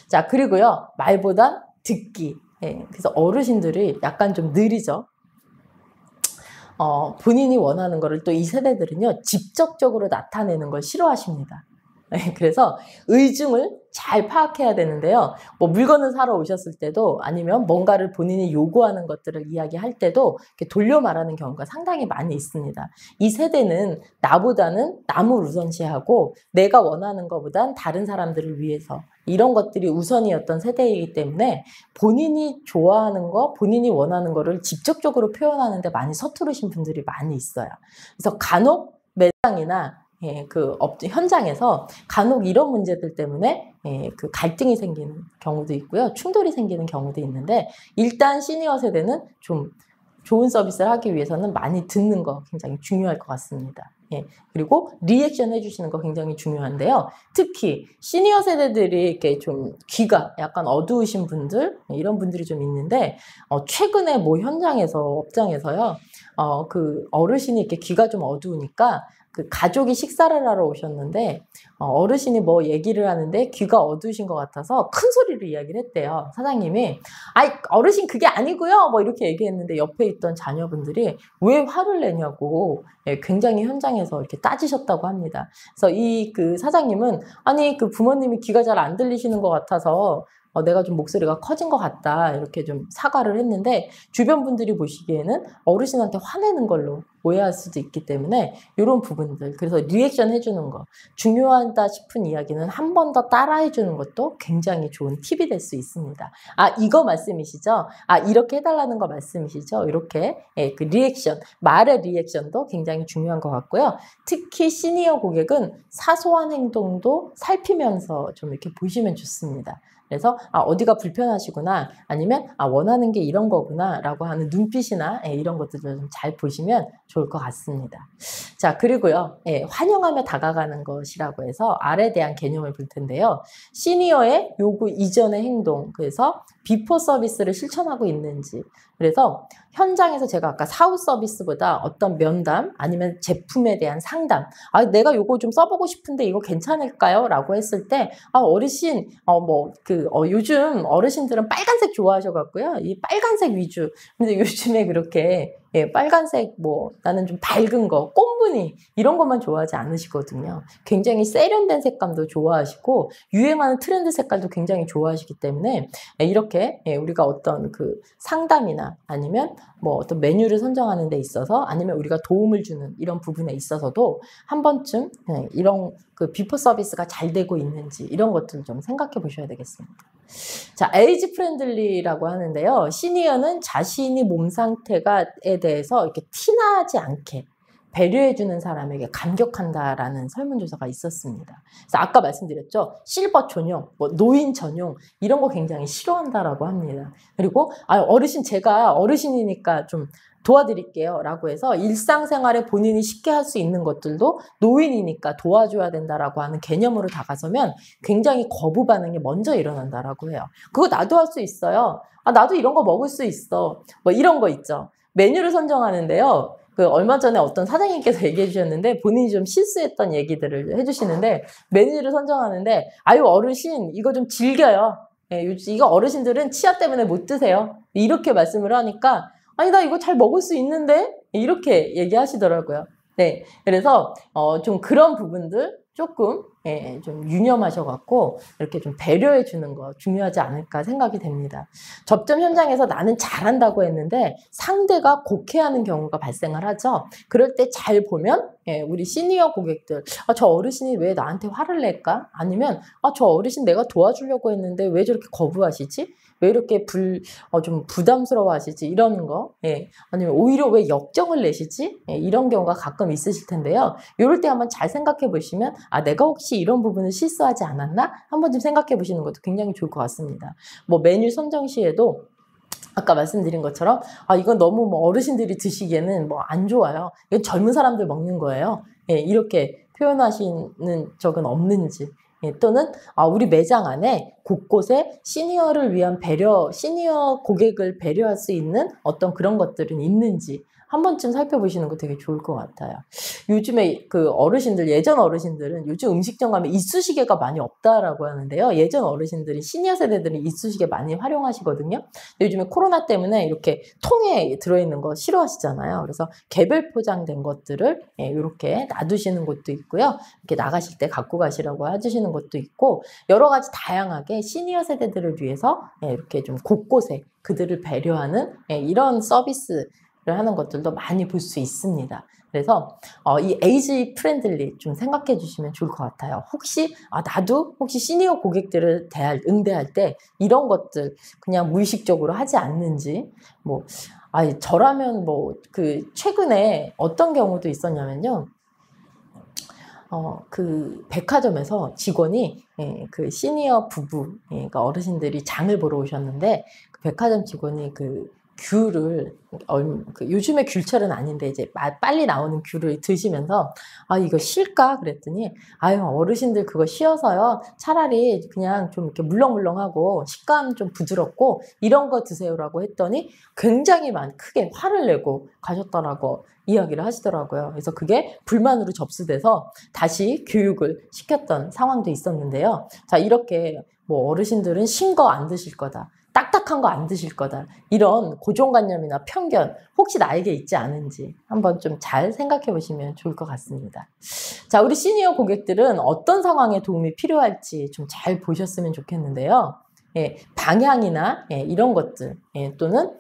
자, 그리고요, 말보다 듣기. 그래서 어르신들이 약간 좀 느리죠. 본인이 원하는 거를 또 이 세대들은요, 직접적으로 나타내는 걸 싫어하십니다. 그래서 의중을 잘 파악해야 되는데요. 뭐 물건을 사러 오셨을 때도 아니면 뭔가를 본인이 요구하는 것들을 이야기할 때도 이렇게 돌려 말하는 경우가 상당히 많이 있습니다. 이 세대는 나보다는 남을 우선시하고 내가 원하는 것보단 다른 사람들을 위해서 이런 것들이 우선이었던 세대이기 때문에 본인이 좋아하는 거, 본인이 원하는 거를 직접적으로 표현하는데 많이 서투르신 분들이 많이 있어요. 그래서 간혹 매장이나 그 현장에서 간혹 이런 문제들 때문에 그 갈등이 생기는 경우도 있고요. 충돌이 생기는 경우도 있는데, 일단 시니어 세대는 좀 좋은 서비스를 하기 위해서는 많이 듣는 거 굉장히 중요할 것 같습니다. 그리고 리액션 해주시는 거 굉장히 중요한데요. 특히 시니어 세대들이 이렇게 좀 귀가 약간 어두우신 분들, 이런 분들이 좀 있는데, 최근에 뭐 현장에서, 업장에서요, 그 어르신이 이렇게 귀가 좀 어두우니까 그 가족이 식사를 하러 오셨는데 어르신이 뭐 얘기를 하는데 귀가 어두우신 것 같아서 큰 소리로 이야기를 했대요. 사장님이 아이 어르신 그게 아니고요 뭐 이렇게 얘기했는데 옆에 있던 자녀분들이 왜 화를 내냐고 굉장히 현장에서 이렇게 따지셨다고 합니다. 그래서 이 그 사장님은 아니 그 부모님이 귀가 잘 안 들리시는 것 같아서 내가 좀 목소리가 커진 것 같다 이렇게 좀 사과를 했는데, 주변 분들이 보시기에는 어르신한테 화내는 걸로 오해할 수도 있기 때문에 이런 부분들, 그래서 리액션 해주는 거 중요하다 싶은 이야기는 한 번 더 따라해 주는 것도 굉장히 좋은 팁이 될 수 있습니다. 아 이거 말씀이시죠? 아 이렇게 해달라는 거 말씀이시죠? 이렇게 그 리액션, 말의 리액션도 굉장히 중요한 것 같고요. 특히 시니어 고객은 사소한 행동도 살피면서 좀 이렇게 보시면 좋습니다. 그래서 어디가 불편하시구나, 아니면 원하는 게 이런 거구나 라고 하는 눈빛이나 이런 것들을 좀 잘 보시면 좋을 것 같습니다. 자, 그리고요, 환영하며 다가가는 것이라고 해서 R에 대한 개념을 볼 텐데요. 시니어의 요구 이전의 행동, 그래서 비포 서비스를 실천하고 있는지, 그래서 현장에서 제가 아까 사후 서비스보다 어떤 면담 아니면 제품에 대한 상담, 내가 요거 좀 써보고 싶은데 이거 괜찮을까요? 라고 했을 때 어르신 요즘 어르신들은 빨간색 좋아하셔갖고요, 이 빨간색 위주. 근데 요즘에 그렇게 빨간색 나는 좀 밝은 거, 꽃무늬 이런 것만 좋아하지 않으시거든요. 굉장히 세련된 색감도 좋아하시고 유행하는 트렌드 색깔도 굉장히 좋아하시기 때문에 이렇게 우리가 어떤 그 상담이나 아니면 어떤 메뉴를 선정하는 데 있어서, 아니면 우리가 도움을 주는 이런 부분에 있어서도 한 번쯤 이런 그 비포 서비스가 잘 되고 있는지 이런 것들을 좀 생각해 보셔야 되겠습니다. 자, 에이지 프렌들리라고 하는데요. 시니어는 자신이 몸 상태에 대해서 이렇게 티나지 않게 배려해주는 사람에게 감격한다라는 설문조사가 있었습니다. 그래서 아까 말씀드렸죠. 실버 전용, 노인 전용 이런 거 굉장히 싫어한다라고 합니다. 그리고 어르신 제가 어르신이니까 좀 도와드릴게요 라고 해서 일상생활에 본인이 쉽게 할 수 있는 것들도 노인이니까 도와줘야 된다라고 하는 개념으로 다가서면 굉장히 거부 반응이 먼저 일어난다라고 해요. 그거 나도 할 수 있어요. 나도 이런 거 먹을 수 있어. 이런 거 있죠. 메뉴를 선정하는데요. 얼마 전에 어떤 사장님께서 얘기해 주셨는데, 본인이 좀 실수했던 얘기들을 해주시는데, 메뉴를 선정하는데 아유 어르신 이거 좀 질겨요. 이거 어르신들은 치아 때문에 못 드세요. 이렇게 말씀을 하니까 아니 나 이거 잘 먹을 수 있는데 이렇게 얘기하시더라고요. 네, 그래서 좀 그런 부분들 조금 좀 유념하셔갖고 이렇게 좀 배려해 주는 거 중요하지 않을까 생각이 됩니다. 접점 현장에서 나는 잘한다고 했는데 상대가 곡해하는 경우가 발생을 하죠. 그럴 때 잘 보면 우리 시니어 고객들, 저 어르신이 왜 나한테 화를 낼까? 아니면 저 어르신 내가 도와주려고 했는데 왜 저렇게 거부하시지? 왜 이렇게 좀 부담스러워 하시지? 이런 거. 아니면 오히려 왜 역정을 내시지? 이런 경우가 가끔 있으실 텐데요. 이럴 때 한번 잘 생각해 보시면 내가 혹시 이런 부분을 실수하지 않았나? 한번 좀 생각해 보시는 것도 굉장히 좋을 것 같습니다. 메뉴 선정 시에도 아까 말씀드린 것처럼 이건 너무 뭐 어르신들이 드시기에는 뭐 안 좋아요. 이건 젊은 사람들 먹는 거예요. 예, 이렇게 표현하시는 적은 없는지. 예, 또는 우리 매장 안에 곳곳에 시니어를 위한 시니어 고객을 배려할 수 있는 어떤 그런 것들은 있는지 한 번쯤 살펴보시는 거 되게 좋을 것 같아요. 요즘에 그 어르신들, 예전 어르신들은 요즘 음식점 가면 이쑤시개가 많이 없다라고 하는데요. 예전 어르신들이, 시니어 세대들은 이쑤시개 많이 활용하시거든요. 요즘에 코로나 때문에 이렇게 통에 들어있는 거 싫어하시잖아요. 그래서 개별 포장된 것들을 이렇게 놔두시는 곳도 있고요. 이렇게 나가실 때 갖고 가시라고 해주시는 것도 있고, 여러 가지 다양하게 시니어 세대들을 위해서 이렇게 좀 곳곳에 그들을 배려하는 이런 서비스 하는 것들도 많이 볼 수 있습니다. 그래서 이 에이지 프렌들리 좀 생각해 주시면 좋을 것 같아요. 나도 혹시 시니어 고객들을 응대할 때 이런 것들 그냥 무의식적으로 하지 않는지, 뭐 저라면 최근에 어떤 경우도 있었냐면요. 그 백화점에서 직원이 그 시니어 부부, 그러니까 어르신들이 장을 보러 오셨는데, 그 백화점 직원이 그 귤을 요즘에 귤철은 아닌데 이제 빨리 나오는 귤을 드시면서 이거 실까? 그랬더니 어르신들 그거 쉬어서요. 차라리 그냥 좀 이렇게 물렁물렁하고 식감 좀 부드럽고 이런 거 드세요라고 했더니 굉장히 크게 화를 내고 가셨더라고 이야기를 하시더라고요. 그래서 그게 불만으로 접수돼서 다시 교육을 시켰던 상황도 있었는데요. 자, 이렇게 뭐 어르신들은 신 거 안 드실 거다, 딱딱한 거 안 드실 거다, 이런 고정관념이나 편견 혹시 나에게 있지 않은지 한번 좀 잘 생각해 보시면 좋을 것 같습니다. 자, 우리 시니어 고객들은 어떤 상황에 도움이 필요할지 좀 잘 보셨으면 좋겠는데요. 방향이나 이런 것들, 또는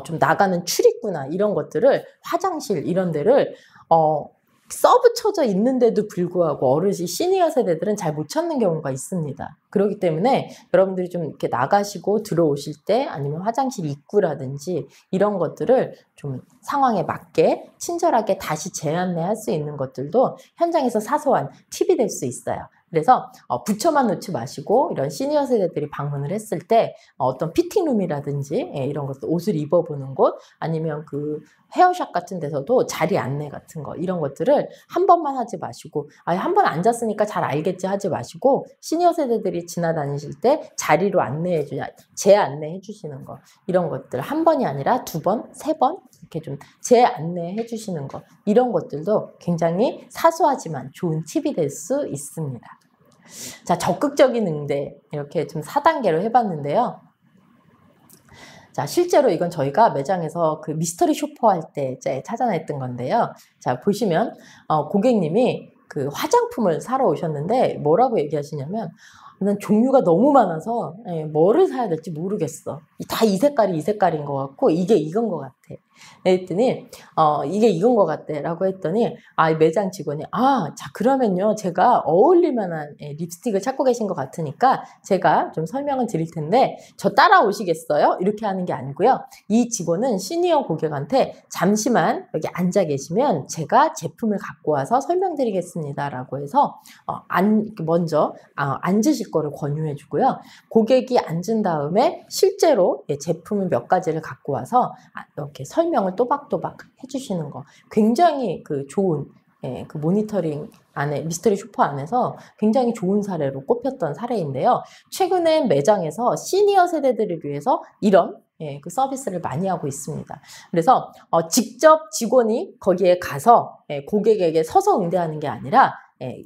좀 나가는 출입구나 이런 것들을, 화장실 이런 데를 서브쳐져 있는데도 불구하고 어르신 시니어 세대들은 잘 못 찾는 경우가 있습니다. 그렇기 때문에 여러분들이 좀 이렇게 나가시고 들어오실 때 아니면 화장실 입구라든지 이런 것들을 좀 상황에 맞게 친절하게 다시 재안내할 수 있는 것들도 현장에서 사소한 팁이 될 수 있어요. 그래서 붙여만 놓지 마시고, 이런 시니어 세대들이 방문을 했을 때 어떤 피팅룸이라든지 이런 것도, 옷을 입어보는 곳, 아니면 그 헤어샵 같은 데서도 자리 안내 같은 거, 이런 것들을 한 번만 하지 마시고, 한 번 앉았으니까 잘 알겠지 하지 마시고, 시니어 세대들이 지나다니실 때 자리로 재안내해 주시는 거, 이런 것들 한 번이 아니라 두 번, 세 번 이렇게 좀 재안내해 주시는 거, 이런 것들도 굉장히 사소하지만 좋은 팁이 될 수 있습니다. 자, 적극적인 응대 이렇게 좀 4단계로 해봤는데요. 자, 실제로 이건 저희가 매장에서 그 미스터리 쇼퍼 할 때 찾아냈던 건데요. 자, 보시면 고객님이 그 화장품을 사러 오셨는데 뭐라고 얘기하시냐면, 난 종류가 너무 많아서 뭐를 사야 될지 모르겠어. 다 이 색깔인 것 같고 이게 이건 것 같아. 그랬더니 이게 이건 것 같대 라고 했더니 매장 직원이 자, 그러면요 제가 어울릴 만한 립스틱을 찾고 계신 것 같으니까 제가 좀 설명을 드릴 텐데 저 따라오시겠어요? 이렇게 하는 게 아니고요. 이 직원은 시니어 고객한테 잠시만 여기 앉아 계시면 제가 제품을 갖고 와서 설명드리겠습니다 라고 해서 먼저 앉으실 거를 권유해 주고요. 고객이 앉은 다음에 실제로 제품을 몇 가지를 갖고 와서 이렇게 설명을 또박또박 해주시는 거, 굉장히 그 좋은 그 모니터링 안에, 미스터리 쇼퍼 안에서 굉장히 좋은 사례로 꼽혔던 사례인데요. 최근에 매장에서 시니어 세대들을 위해서 이런 그 서비스를 많이 하고 있습니다. 그래서 직접 직원이 거기에 가서 고객에게 서서 응대하는 게 아니라,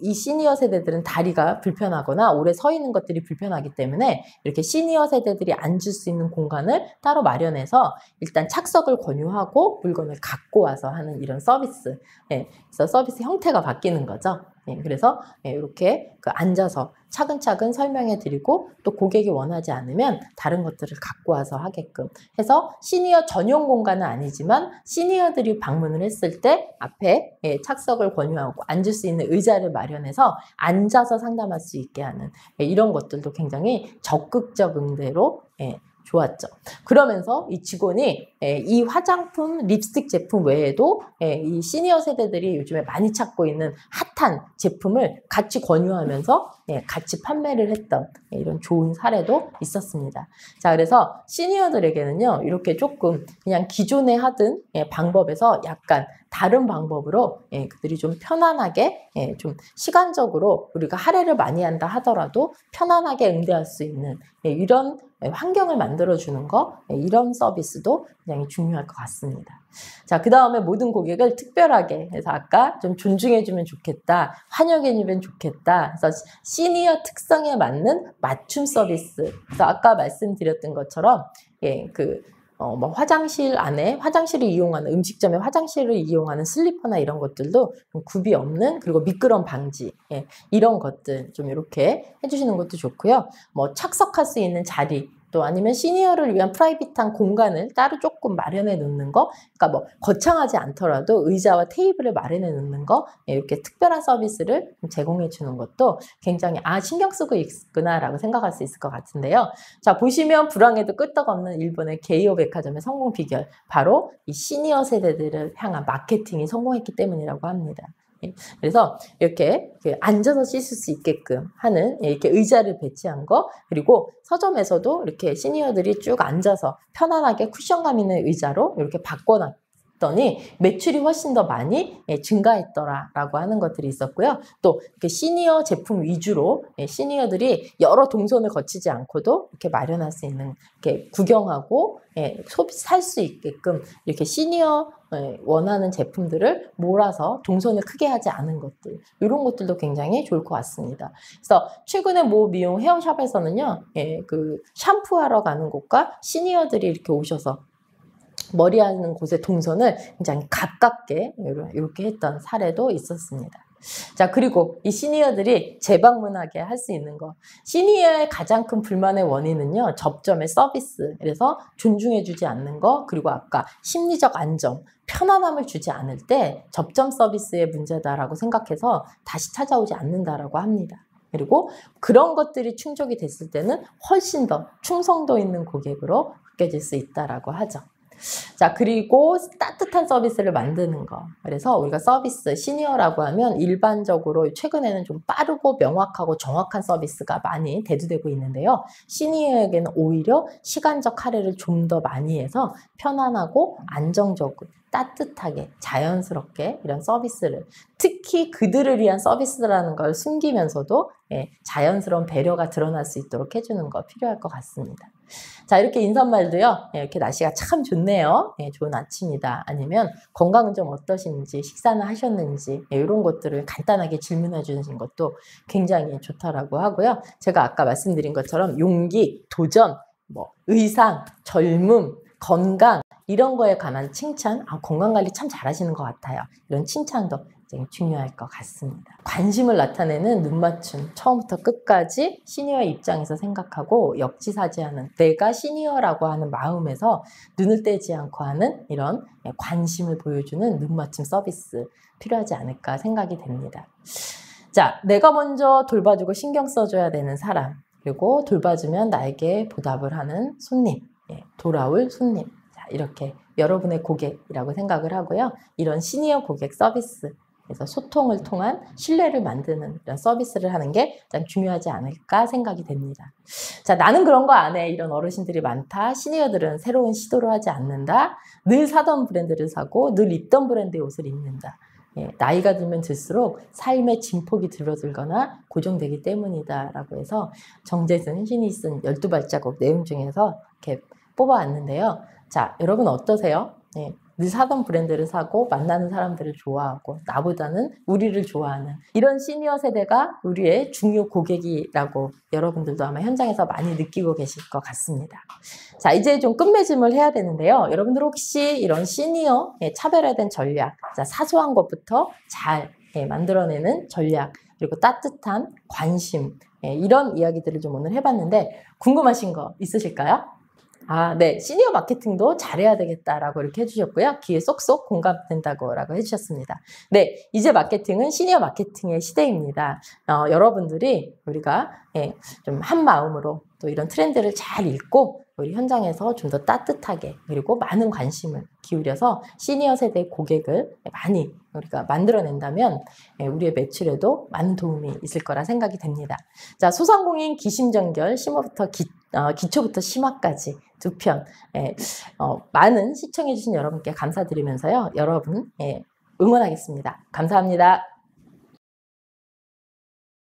이 시니어 세대들은 다리가 불편하거나 오래 서 있는 것들이 불편하기 때문에 이렇게 시니어 세대들이 앉을 수 있는 공간을 따로 마련해서 일단 착석을 권유하고 물건을 갖고 와서 하는 이런 서비스. 그래서 서비스 형태가 바뀌는 거죠. 그래서 이렇게 앉아서 차근차근 설명해 드리고, 또 고객이 원하지 않으면 다른 것들을 갖고 와서 하게끔 해서, 시니어 전용 공간은 아니지만 시니어들이 방문을 했을 때 앞에 착석을 권유하고 앉을 수 있는 의자를 마련해서 앉아서 상담할 수 있게 하는 이런 것들도 굉장히 적극적 응대로 좋았죠. 그러면서 이 직원이 이 화장품, 립스틱 제품 외에도 이 시니어 세대들이 요즘에 많이 찾고 있는 핫한 제품을 같이 권유하면서 같이 판매를 했던 이런 좋은 사례도 있었습니다. 자, 그래서 시니어들에게는요, 이렇게 조금 그냥 기존에 하던 방법에서 약간 다른 방법으로 그들이 좀 편안하게 좀 시간적으로 우리가 할애를 많이 한다 하더라도 편안하게 응대할 수 있는 이런 환경을 만들어주는 거, 이런 서비스도 굉장히 중요할 것 같습니다. 자, 그 다음에 모든 고객을 특별하게 해서 아까 좀 존중해주면 좋겠다, 환영해주면 좋겠다. 그래서 시니어 특성에 맞는 맞춤 서비스. 그래서 아까 말씀드렸던 것처럼 뭐 화장실 안에 화장실을 이용하는 음식점의 화장실을 이용하는 슬리퍼나 이런 것들도 좀 굽이 없는 그리고 미끄럼 방지 이런 것들 좀 이렇게 해주시는 것도 좋고요. 뭐 착석할 수 있는 자리 또 아니면 시니어를 위한 프라이빗한 공간을 따로 조금 마련해 놓는 거, 그러니까 뭐 거창하지 않더라도 의자와 테이블을 마련해 놓는 거, 이렇게 특별한 서비스를 제공해 주는 것도 굉장히 신경 쓰고 있구나라고 생각할 수 있을 것 같은데요. 자, 보시면 불황에도 끄떡없는 일본의 게이오 백화점의 성공 비결, 바로 이 시니어 세대들을 향한 마케팅이 성공했기 때문이라고 합니다. 그래서 이렇게 앉아서 씻을 수 있게끔 하는 이렇게 의자를 배치한 거, 그리고 서점에서도 이렇게 시니어들이 쭉 앉아서 편안하게 쿠션감 있는 의자로 이렇게 바꿔놨더니 매출이 훨씬 더 많이 증가했더라라고 하는 것들이 있었고요. 또 이렇게 시니어 제품 위주로 시니어들이 여러 동선을 거치지 않고도 이렇게 마련할 수 있는, 이렇게 구경하고 살 수 있게끔 이렇게 시니어 원하는 제품들을 몰아서 동선을 크게 하지 않은 것들, 이런 것들도 굉장히 좋을 것 같습니다. 그래서 최근에 모 미용 헤어샵에서는요, 그 샴푸하러 가는 곳과 시니어들이 이렇게 오셔서 머리하는 곳의 동선을 굉장히 가깝게 이렇게 했던 사례도 있었습니다. 자, 그리고 이 시니어들이 재방문하게 할 수 있는 거. 시니어의 가장 큰 불만의 원인은요, 접점의 서비스. 그래서 존중해주지 않는 거, 그리고 아까 심리적 안정, 편안함을 주지 않을 때 접점 서비스의 문제다라고 생각해서 다시 찾아오지 않는다라고 합니다. 그리고 그런 것들이 충족이 됐을 때는 훨씬 더 충성도 있는 고객으로 바뀌어질 수 있다라고 하죠. 자, 그리고 따뜻한 서비스를 만드는 거. 그래서 우리가 서비스, 시니어라고 하면 일반적으로 최근에는 좀 빠르고 명확하고 정확한 서비스가 많이 대두되고 있는데요. 시니어에게는 오히려 시간적 할애를 좀 더 많이 해서 편안하고 안정적으로 따뜻하게 자연스럽게 이런 서비스를, 특히 그들을 위한 서비스라는 걸 숨기면서도 자연스러운 배려가 드러날 수 있도록 해주는 거 필요할 것 같습니다. 자, 이렇게 인사말도요, 이렇게 날씨가 참 좋네요. 좋은 아침이다. 아니면 건강은 좀 어떠신지, 식사는 하셨는지, 이런 것들을 간단하게 질문해 주는 것도 굉장히 좋다라고 하고요. 제가 아까 말씀드린 것처럼 용기, 도전, 뭐 의상, 젊음, 건강, 이런 거에 관한 칭찬, 건강관리 참 잘하시는 것 같아요. 이런 칭찬도 굉장히 중요할 것 같습니다. 관심을 나타내는 눈맞춤, 처음부터 끝까지 시니어의 입장에서 생각하고 역지사지하는, 내가 시니어라고 하는 마음에서 눈을 떼지 않고 하는 이런 관심을 보여주는 눈맞춤 서비스 필요하지 않을까 생각이 됩니다. 자, 내가 먼저 돌봐주고 신경 써줘야 되는 사람, 그리고 돌봐주면 나에게 보답을 하는 손님, 돌아올 손님. 자, 이렇게 여러분의 고객이라고 생각을 하고요. 이런 시니어 고객 서비스, 그래서 소통을 통한 신뢰를 만드는 이런 서비스를 하는 게 가장 중요하지 않을까 생각이 됩니다. 자, 나는 그런 거 안 해. 이런 어르신들이 많다. 시니어들은 새로운 시도를 하지 않는다. 늘 사던 브랜드를 사고 늘 입던 브랜드의 옷을 입는다. 나이가 들면 들수록 삶의 진폭이 줄어들거나 고정되기 때문이다 라고 해서 정재승 신이 쓴 12발자국 내용 중에서 이렇게 뽑아왔는데요. 자, 여러분 어떠세요? 늘 사던 브랜드를 사고 만나는 사람들을 좋아하고 나보다는 우리를 좋아하는 이런 시니어 세대가 우리의 중요 고객이라고 여러분들도 아마 현장에서 많이 느끼고 계실 것 같습니다. 자, 이제 좀 끝맺음을 해야 되는데요. 여러분들 혹시 이런 시니어 차별화된 전략, 자, 사소한 것부터 잘 만들어내는 전략, 그리고 따뜻한 관심, 이런 이야기들을 좀 오늘 해봤는데 궁금하신 거 있으실까요? 네. 시니어 마케팅도 잘해야 되겠다라고 이렇게 해주셨고요. 귀에 쏙쏙 공감된다고 해주셨습니다. 네. 이제 마케팅은 시니어 마케팅의 시대입니다. 여러분들이 우리가 좀 한 마음으로 또 이런 트렌드를 잘 읽고 우리 현장에서 좀 더 따뜻하게 그리고 많은 관심을 기울여서 시니어 세대 고객을 많이 우리가 만들어낸다면 우리의 매출에도 많은 도움이 있을 거라 생각이 됩니다. 자, 소상공인 기심전결 심화부터 기초부터 심화까지 두 편 많은 시청해주신 여러분께 감사드리면서요. 여러분 응원하겠습니다. 감사합니다.